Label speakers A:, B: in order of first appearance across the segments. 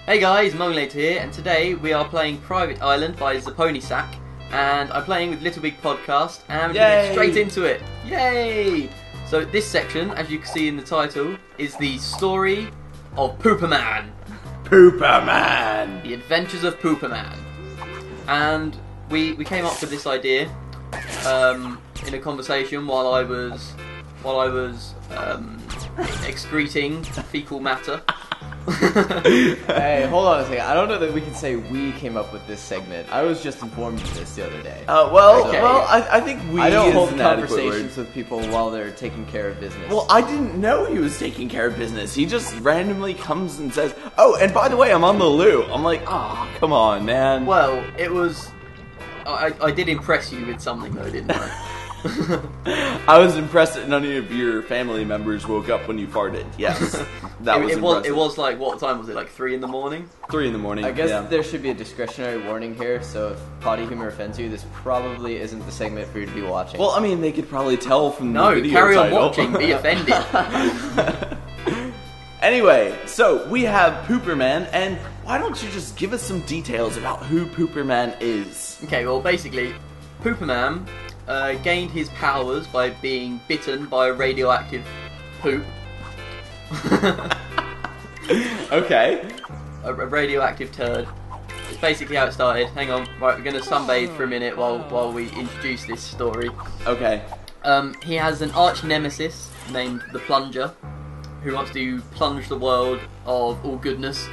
A: Hey guys, Monglator here, and today we are playing Private Island by Zaponisac, and I'm playing with Little Big Podcast, and I'm going to get straight into it. Yay! So this section, as you can see in the title, is the story of Pooperman.
B: Pooperman!
A: The Adventures of Pooperman. And we came up with this idea in a conversation while I was excreting fecal matter.
C: Hey, hold on a second. I don't know that we can say we came up with this segment. I was just informed of this the other day.
B: I think we.
C: I don't
B: is
C: hold
B: an adequate
C: conversations
B: word.
C: with people while they're taking care of business.
B: Well, I didn't know he was taking care of business. He just randomly comes and says, "Oh, and by the way, I'm on the loo." I'm like, "Ah, oh, come on, man."
A: Well, it was. I did impress you with something though, didn't I?
B: I was impressed that none of your family members woke up when you farted. Yes, that was impressive.
A: It was like, what time was it? Like 3 in the morning?
B: 3 in the morning.
C: I guess there should be a discretionary warning here, so if potty humor offends you, this probably isn't the segment for you to be watching.
B: Well, I mean, they could probably tell from the video
A: carry on
B: title.
A: watching, be offended.
B: Anyway, so we have Pooperman, and why don't you just give us some details about who Pooperman is?
A: Okay, well, basically, Pooperman gained his powers by being bitten by a radioactive poop.
B: Okay.
A: A radioactive turd. It's basically how it started. Hang on, right, we're going to sunbathe for a minute while we introduce this story.
B: Okay.
A: He has an arch nemesis named the Plunger, who wants to plunge the world of all goodness.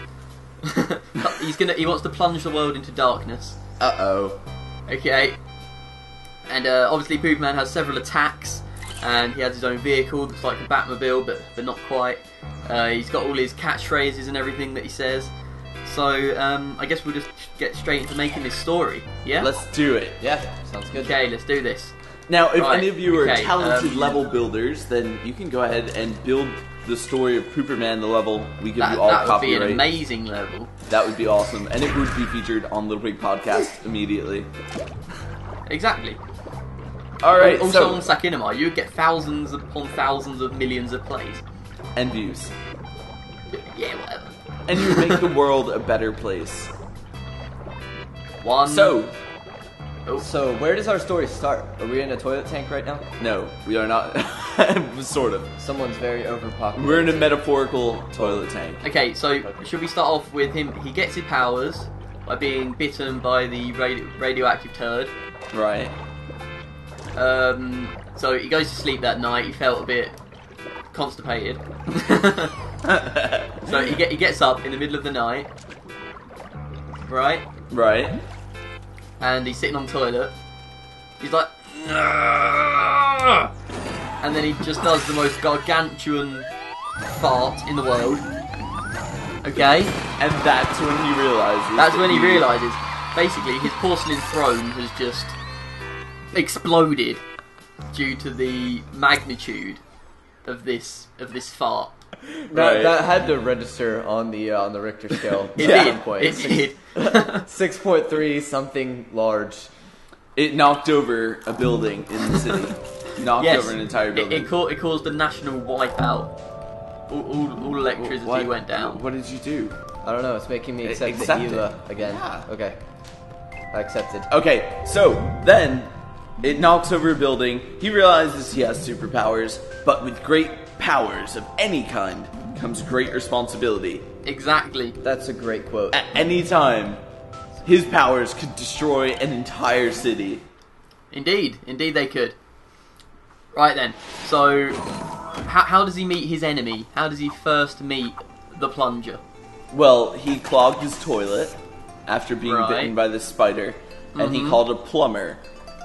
A: He wants to plunge the world into darkness.
B: Uh-oh.
A: Okay. And obviously Poopman has several attacks, and he has his own vehicle that's like a Batmobile, but not quite. He's got all his catchphrases and everything that he says. So I guess we'll just get straight into making this story. Yeah?
B: Let's do it.
C: yeah, sounds good.
A: Okay, let's do this.
B: Now, if
A: Right,
B: any of you are
A: okay,
B: talented level builders, then you can go ahead and build the story of Pooperman, the level. We give you all
A: That would be
B: copyright.
A: an amazing level.
B: That would be awesome, and it would be featured on Little Big Podcast immediately.
A: Exactly.
B: Alright,
A: Also
B: so...
A: on Sackinima, you would get thousands upon thousands of millions of plays.
B: And views.
A: Yeah, whatever.
B: And you would make the world a better place.
A: One.
B: So...
C: So, where does our story start? Are we in a toilet tank right now?
B: No, we are not. Sort of.
C: Someone's very overpopulated.
B: We're in a metaphorical toilet tank.
A: Okay, so should we start off with him? He gets his powers by being bitten by the radioactive turd.
B: Right.
A: So he goes to sleep that night. He felt a bit constipated. So he gets up in the middle of the night, right?
B: Right.
A: And he's sitting on the toilet. He's like, "Ugh!" And then he just does the most gargantuan fart in the world. Okay?
B: And that's when he realizes.
A: That's when he realizes, basically, his porcelain throne has just exploded due to the magnitude of this fart.
C: That had to register on the Richter scale.
A: It
C: at
A: did.
C: some point.
A: It did.
C: 6.3 something large.
B: It knocked over a building in the city. Knocked over an entire building.
A: It caused a national wipeout. All electricity went down.
B: What did you do?
C: I don't know, it's making me accept the
B: Accept it.
C: EVA again.
B: Yeah.
C: Okay. I accepted.
B: Okay, so then it knocks over a building. He realizes he has superpowers, but with great powers of any kind comes great responsibility.
A: Exactly.
C: That's a great quote.
B: At any time, his powers could destroy an entire city.
A: Indeed they could. Right then, so how does he meet his enemy? How does he first meet the Plunger?
B: Well, he clogged his toilet after being bitten by this spider, and he called a plumber,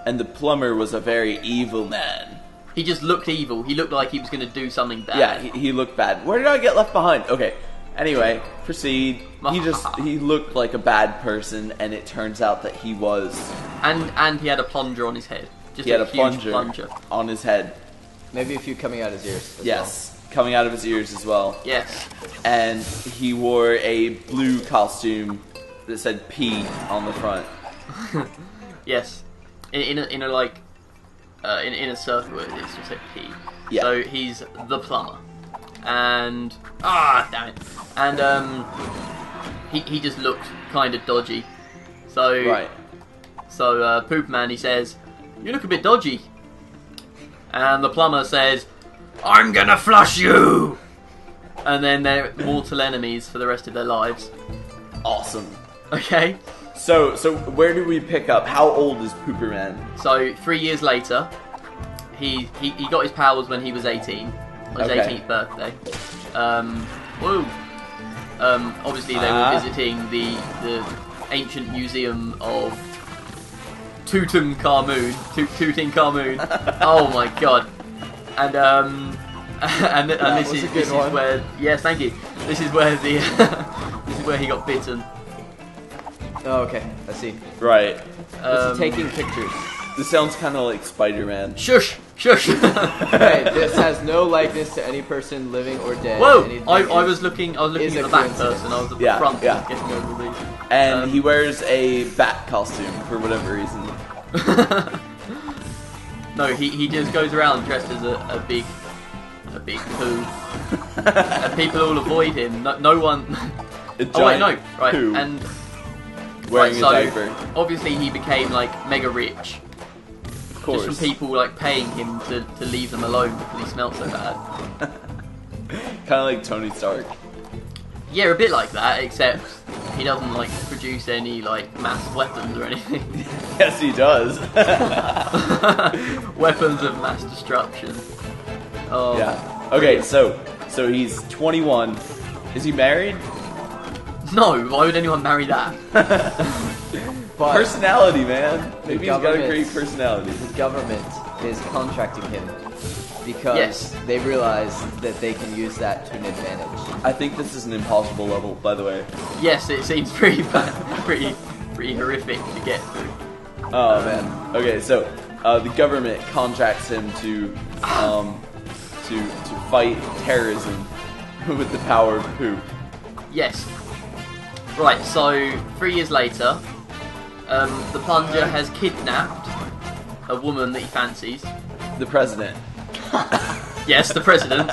B: and the plumber was a very evil man.
A: He just looked evil. He looked like he was going to do something bad.
B: Yeah, he looked bad. Where did I get left behind? Okay, anyway, proceed. He looked like a bad person, and it turns out that he was.
A: And he had a plunger on his head. Just
B: He had a
A: huge
B: plunger on his head.
C: Maybe a few coming out his ears.
B: Yes, coming out of his ears as well.
A: Yes.
B: And he wore a blue costume that said P on the front.
A: Yes. In a like in a circle, it's just a P.
B: Yeah.
A: So he's the plumber, and damn it, and he just looked kind of dodgy. So
B: Right.
A: So Poopman, he says, "You look a bit dodgy," and the plumber says, "I'm gonna flush you," and then they're mortal enemies for the rest of their lives.
B: Awesome.
A: Okay.
B: So where do we pick up? How old is Pooperman?
A: So 3 years later, he got his powers when he was 18, on his 18th birthday. Woo. Obviously they were visiting the ancient museum of Tutankhamun. Oh my god. And this is where, yes, thank you. This is where the this is where he got bitten.
C: Oh, okay. I see.
B: Right.
C: Is he taking pictures?
B: This sounds kind of like Spider-Man.
A: Shush!
C: Hey, this has no likeness to any person living or dead.
A: Whoa! I was looking at the back
C: coincidence.
A: person. I was at the front, getting over these.
B: And he wears a bat costume for whatever reason.
A: No, he just goes around dressed as a big poo, and people all avoid him. No one. Oh wait, no, right,
B: poo
A: and
B: wearing a diaper.
A: Obviously he became like mega rich,
B: Of course.
A: just from people like paying him to leave them alone because he smelled so bad.
B: Kind of like Tony Stark.
A: Yeah, a bit like that, except he doesn't like produce any like mass weapons or anything.
B: Yes, he does.
A: Weapons of mass destruction. Oh.
B: Yeah. Okay, so he's 21. Is he married?
A: No, why would anyone marry that?
C: But
B: Personality, man. Maybe he's got a
C: government-
B: great personality.
C: the government is contracting him because
A: Yes.
C: they realize that they can use that to an advantage.
B: I think this is an impossible level, by the way.
A: Yes, it seems pretty bad, pretty horrific to get through.
B: Oh man. Okay, so the government contracts him to fight terrorism with the power of poop.
A: Yes. Right. So 3 years later, the Plunger has kidnapped a woman that he fancies.
B: The president.
A: Yes, the president.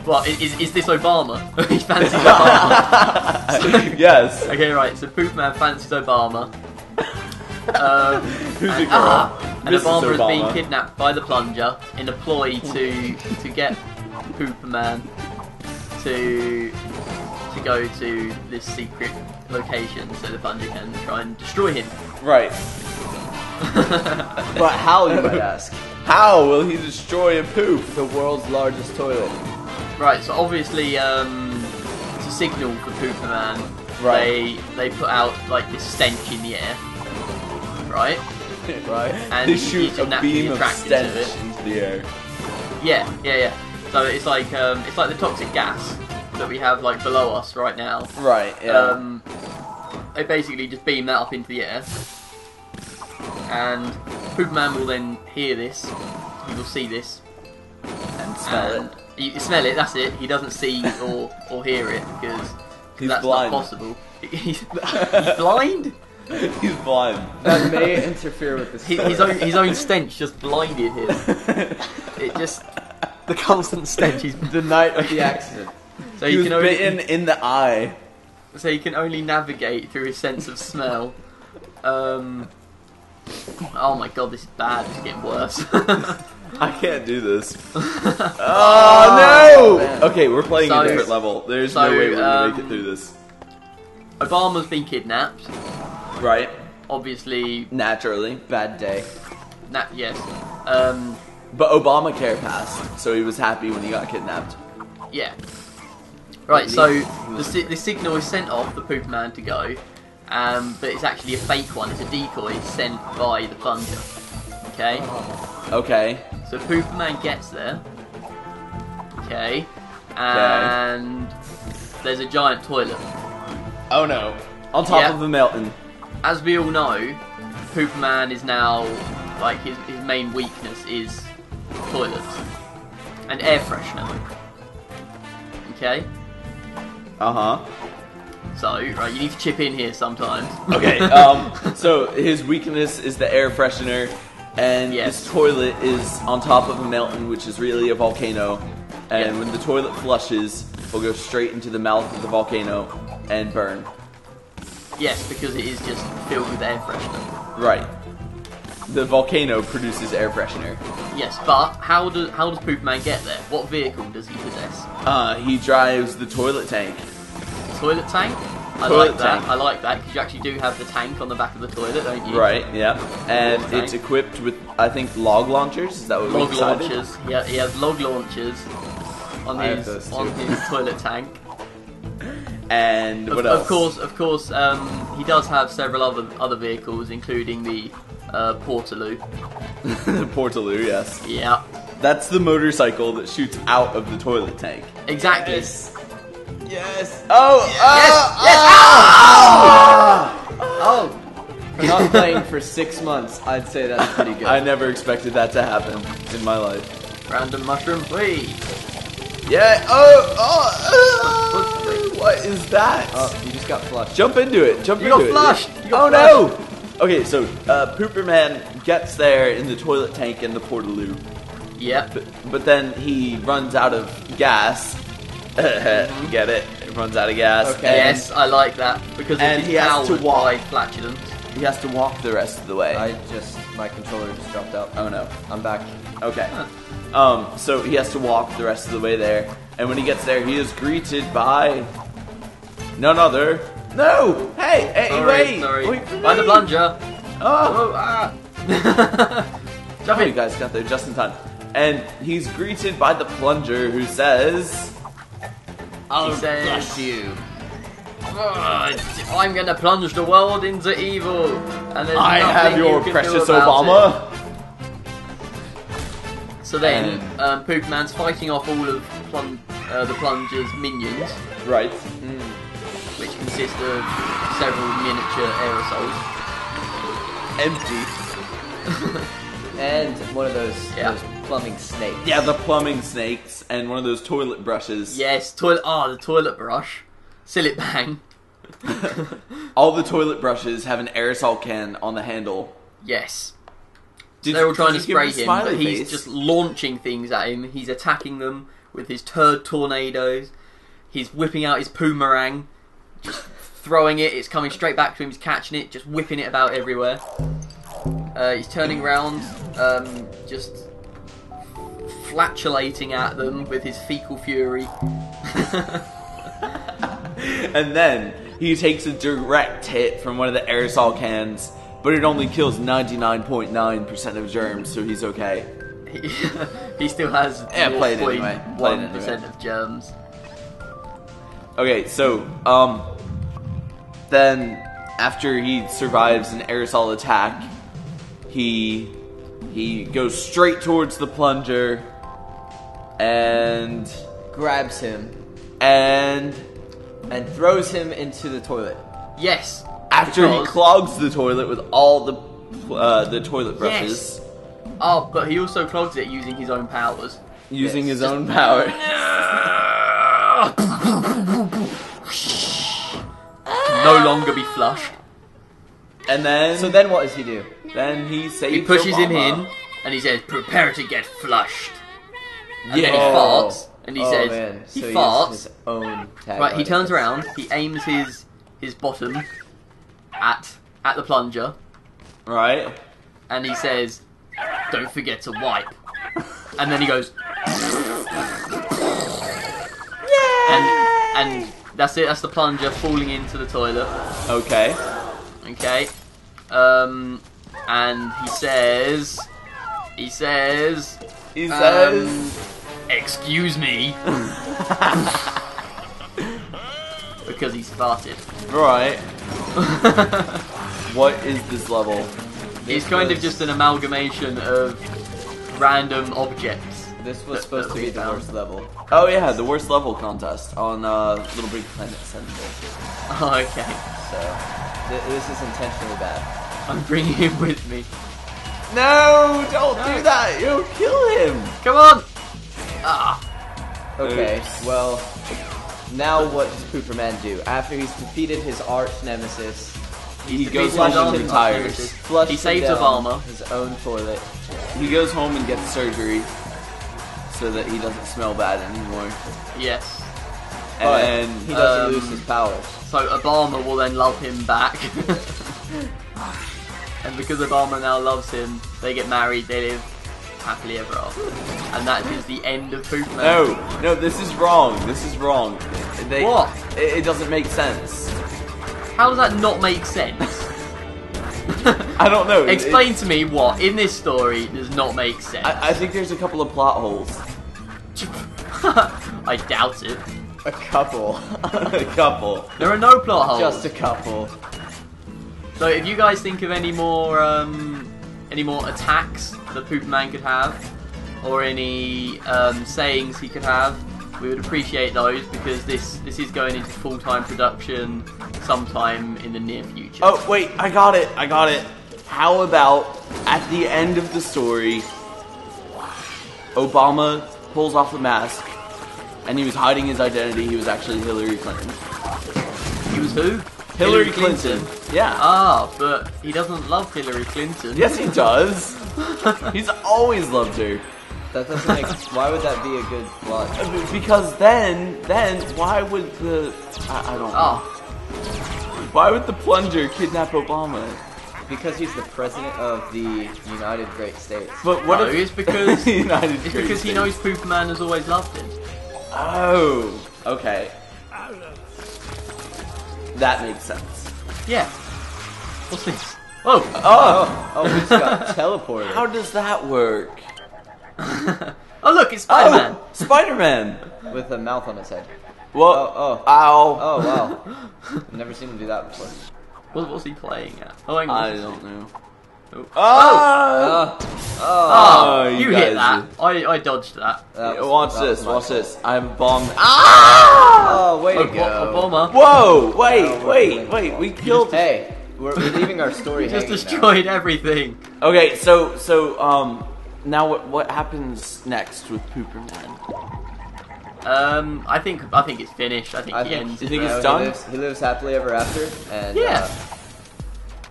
A: What is this Obama? He fancies Obama.
B: Yes.
A: Okay, right. So Poopman fancies Obama.
B: Who's
A: And,
B: the girl?
A: and
B: Mrs.
A: Obama is being
B: Obama.
A: kidnapped by the Plunger in a ploy to get Pooperman to go to this secret location so the Plunger can try and destroy him.
B: Right.
C: But how, you might ask?
B: How will he destroy a poop?
C: The world's largest toilet.
A: Right, so obviously to signal for Pooperman,
B: Right.
A: they put out like this stench in the air, right?
C: Right?
A: And
B: They
A: he's
B: shoot
A: just
B: a
A: naturally
B: beam of
A: attracted
B: stench
A: to it.
B: into the air.
A: Yeah. So it's like the toxic gas that we have like below us right now.
B: Right, yeah.
A: They basically just beam that up into the air, and Pooperman will then hear this. He will see this
B: and smell
A: and You smell it. That's it. He doesn't see or hear it because
B: He's
A: that's
B: blind.
A: not possible. He's blind.
B: it. He's blind.
C: That may interfere with the
A: His own stench just blinded him. It just the constant stench. He's
C: the night of the accident.
A: so
B: He
A: you
B: was
A: can only
B: bitten in the eye.
A: so he can only navigate through his sense of smell. Oh my god, this is bad. It's getting worse.
B: I can't do this.
C: Oh,
B: Oh, no!
C: man.
B: Okay, we're playing
A: So-
B: a different level. There's
A: so,
B: no way we're gonna make it through this.
A: Obama's been kidnapped.
B: Right?
A: Obviously,
B: Naturally.
C: Bad day.
A: yes.
B: But Obamacare passed, so he was happy when he got kidnapped.
A: Yeah. Right, so the signal is sent off for Pooperman to go, but it's actually a fake one. It's a decoy sent by the Plunger. Okay?
B: Okay.
A: So Pooperman gets there. Okay? And there's a giant toilet.
B: Oh no. On top
A: Yeah.
B: of the mountain.
A: As we all know, Pooperman is now, like, his main weakness is toilets. And air freshener. Okay?
B: Uh-huh.
A: So, right, you need to chip in here sometimes.
B: Okay, so his weakness is the air freshener, and
A: Yes.
B: this toilet is on top of a mountain, which is really a volcano. And
A: Yeah.
B: when the toilet flushes, will go straight into the mouth of the volcano and burn.
A: Yes, because it is just filled with air freshener.
B: Right. The volcano produces air freshener.
A: Yes, but how does Pooperman get there? What vehicle does he possess?
B: He drives the toilet tank.
A: Toilet tank? I
B: Toilet
A: like that.
B: tank.
A: I like that because you actually do have the tank on the back of the toilet, don't you?
B: Right, yeah. And
A: Tank.
B: it's equipped with, I think, log launchers. Is that what we
A: Log
B: decided?
A: launchers. Yeah, he has log launchers on
C: I have
A: his
C: those
A: on
C: too.
A: his toilet tank.
B: And what else?
A: Of course, he does have several other vehicles, including the Portaloo.
B: The Portaloo, yes.
A: Yeah,
B: That's the motorcycle that shoots out of the toilet tank.
A: exactly.
C: Yes.
B: Oh!
C: Oh. For not playing for 6 months, I'd say that's pretty good.
B: I never expected that to happen in my life.
A: Random mushroom, please.
B: Yeah. What is that?
C: Oh, you just got flushed.
B: Jump into it. Jump
A: You
B: into
A: got
B: it.
A: flushed. You
B: Oh
A: got
B: no! Okay, so Pooperman gets there in the toilet tank and the Portaloo,
A: Yep.
B: but then he runs out of gas. Get it? He runs out of gas.
C: Okay.
B: And
A: Yes, I like that because
B: and
A: it's
B: he has to
A: powered
B: walk.
A: by flatulence.
B: he has to walk the rest of the way.
C: My controller just dropped out.
B: Oh no.
C: I'm back.
B: Okay. So he has to walk the rest of the way there, and when he gets there, he is greeted by none other. No! Hey, wait!
A: Sorry.
B: Wait for
A: By the
B: me.
A: plunger.
B: Oh!
A: Oh, ah. Jump
B: Oh, you
A: in.
B: guys got there just in time. And he's greeted by the plunger, who says,
A: He says, I'm gonna plunge the world into evil. And there's
B: "I have
A: nothing
B: your
A: you can
B: precious
A: do about
B: Obama."
A: it. So then, Pooperman's fighting off all of the plunger's minions,
B: Right.
A: which consist of several miniature aerosols.
B: Empty.
C: And one of those
A: Yeah.
C: plumbing snakes.
B: Yeah, the plumbing snakes and one of those toilet brushes.
A: Yes, the toilet brush. Sillet bang.
B: All the toilet brushes have an aerosol can on the handle.
A: Yes.
B: Did-
A: They're all trying
B: did
A: to
B: you give
A: spray
B: him a
A: him, but
B: smiley
A: he's
B: face?
A: just launching things at him. He's attacking them with his turd tornadoes. He's whipping out his Poomerang, just throwing it. It's coming straight back to him. He's catching it, just whipping it about everywhere. He's turning round, just flatulating at them with his fecal fury.
B: And then he takes a direct hit from one of the aerosol cans, but it only kills 99.9% of germs, so he's okay.
A: He still has
B: Yeah, play it anyway. Play it
A: 0.1%
B: anyway.
A: of germs.
B: Okay, so, then after he survives an aerosol attack, he goes straight towards the plunger and
C: Grabs him
B: and
C: throws him into the toilet.
A: Yes.
B: after he
A: because-
B: clogs the toilet with all the toilet brushes,
A: Yes. Oh, but he also clogs it using his own powers.
B: using
C: Yes.
B: his own power.
A: No longer be flushed.
B: And then
C: So then what does he do?
B: then he saves
A: He pushes him
B: Obama.
A: in, and he says, "Prepare to get flushed." And
B: Yeah.
A: then he farts, and he says,
C: Man.
A: he
C: So
A: farts.
C: uses his own tagline.
A: Right, he turns around, he aims his bottom at the plunger,
B: Right?
A: and he says, "Don't forget to wipe." And then he goes, and that's it. That's the plunger falling into the toilet.
B: Okay.
A: Okay. And he says,
B: He says,
A: "Excuse me," because he's farted.
B: right. What is this level?
A: It's kind of just an amalgamation of random objects.
C: This was supposed to be the worst level.
B: Oh yeah, the worst level contest on Little Big Planet Central.
A: Oh, okay.
C: So this is intentionally bad.
A: I'm bringing him with me.
B: No, don't
A: No.
B: do that. You'll kill him.
A: Come on! Ah.
C: Okay,
B: Oops.
C: well, now what does Pooperman do? After he's defeated his arch nemesis,
B: He
A: He's
B: goes
A: defeated
B: home
A: his
B: and
A: arch
B: retires.
A: nemesis.
C: flushed
A: He
C: him
A: saves
C: down
A: Obama.
C: his own toilet.
B: He goes home and gets surgery so that he doesn't smell bad anymore.
A: Yes.
B: and
C: he doesn't lose his powers.
A: So Obama will then love him back. And because Obama now loves him, they get married, they live happily ever after. And that is the end of Poopman.
B: No, this is wrong. This is wrong.
A: What?
B: It doesn't make sense.
A: How does that not make sense?
B: I don't know.
A: Explain to me what, in this story, does not make sense.
B: I think there's a couple of plot holes.
A: I doubt it.
C: A couple.
B: A couple.
A: There are no plot holes.
C: Just a couple.
A: So if you guys think of any more attacks that Pooperman could have, or any sayings he could have, we would appreciate those, because this is going into full-time production sometime in the near future.
B: Oh, wait, I got it. How about, at the end of the story, Obama pulls off the mask, and he was hiding his identity. He was actually Hillary Clinton.
A: He was who?
B: Hillary Clinton. Yeah.
A: Ah, but he doesn't love Hillary Clinton.
B: Yes, he does. He's always loved her.
C: That doesn't make. Why would that be a good plot?
B: Because then, why would the I don't know.
A: Oh.
B: Why would the Plunger kidnap Obama?
C: Because he's the president of the United Great States.
B: But what
A: No,
B: if
A: it's because
B: United
A: it's
B: Great
A: because he
B: States.
A: knows Pooperman has always loved him.
B: Oh, okay. That makes sense.
A: Yeah. What's this? Whoa!
B: Oh,
C: We just got teleported.
B: how does that work?
A: Oh look, it's Spider-Man.
B: Oh, Spider-Man.
C: With a mouth on his head.
B: What?
C: Oh.
B: Ow.
C: Oh wow. I've never seen him do that before.
A: What's he playing at? Oh, hang on.
B: I don't know.
A: Oh.
B: Ah!
A: Oh, you hit
B: guys-
A: that. I dodged that.
B: Watch
C: that was
B: this.
C: my
B: Watch
C: fault.
B: this. I have a bomb. Ah!
C: Oh, way to go.
A: Obama.
B: Whoa!
C: Oh,
B: Wait! We killed.
C: Hey, we're leaving our story
A: He just
C: hanging
A: destroyed everything.
B: Okay, so now what happens next with Pooperman?
A: I think it's finished. I think
C: I
A: he
C: think-
A: ends
B: You
A: it
B: think
A: there.
B: it's done?
C: He lives happily ever after, and
A: Yeah.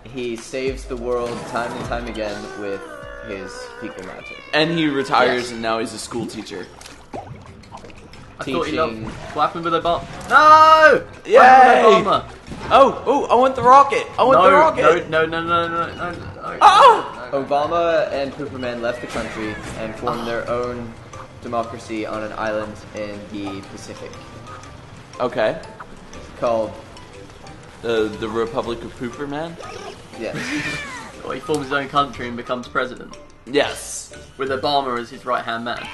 C: he saves the world time and time again with his fecal magic.
B: And he retires,
A: Yes.
B: and now he's a school teacher.
A: I thought he loved.
C: Teaching.
A: What happened with Obama? No!
B: Yay!
A: What happened with Obama?
B: Oh! I want the rocket. I want the rocket.
A: No.
B: Ah!
C: Obama and Pooperman left the country and formed their own democracy on an island in the Pacific
B: Okay.
C: called,
B: The Republic of Pooperman.
C: yes,
A: Well, he forms his own country and becomes president,
B: Yes.
A: with Obama as his right-hand man.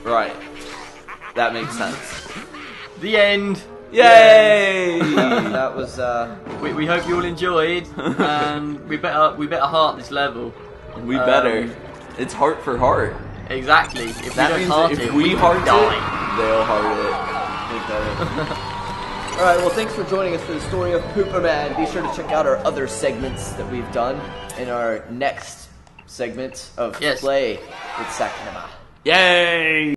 B: Right. That makes sense.
A: The end.
B: Yay!
C: that was,
A: We hope you all enjoyed, and we better heart this level.
B: We better. It's heart for heart.
A: Exactly. If
B: That
A: we
B: means
A: don't heart
B: if
A: it,
B: we
A: will
B: heart
A: die.
B: it, they'll heart
C: we better. Alright, well thanks for joining us for the story of Pooperman. Be sure to check out our other segments that we've done in our next segment of
A: Yes.
C: Play with Sackinima.
B: it. Yay!